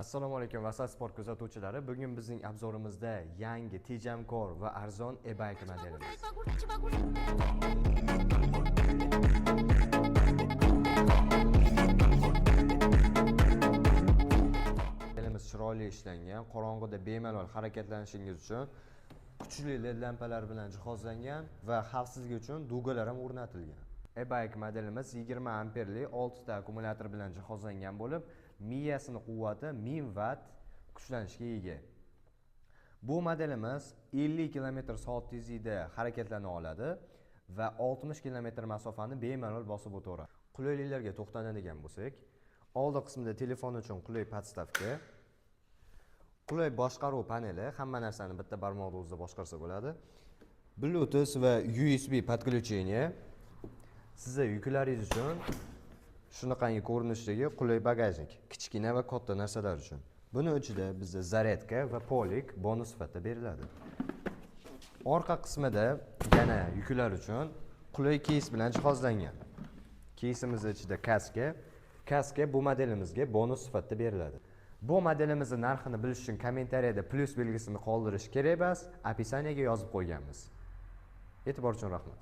Assalomu alaykum Vasat Sport kuzatuvchilari. Bugun bizning obzorimizda yangi tejamkor va arzon e-bike modelimiz. Modelimiz chiroyli ishlangan, qorong'ida bemalol harakatlanishingiz uchun kuchli LED lampalar bilan jihozlangan va xavfsizlik uchun dugalar ham o'rnatilgan. E-bike modelimiz 20 amperli 6 ta akkumulyator bilan jihozlangan bo'lib, miyasini quvvati 1000 watt kuchlanishga ega. Bu modelimiz 50 km/soat tezlikda harakatlana oladi va 60 km masofani bemalol bosib o'taveradi. Qulayliklarga to'xtaladigan bo'lsak, oldi qismida telefon uchun qulay podstavka, qulay boshqaruv paneli, hamma narsani bitta barmoqda o'zida boshqarsa bo'ladi. Bluetooth va USB podключение. Sizga yuklaringiz uchun shunaqangi ko'rinishdagi qulay bagajnik, kichkina va katta narsalar uchun. Buni ichida bizga zaryadka va polik bonus sifatida beriladi. Orqa qismida yana yuklar uchun qulay keys bilan jihozlangan. Keysimiz ichida kaska bu modelimizga bonus sifatida beriladi. Bu modelimizning narxini bilish uchun kommentariyada plus belgisini qoldirish kerak emas, описаниеga yozib qo'yganmiz. E'tibor uchun rahmat.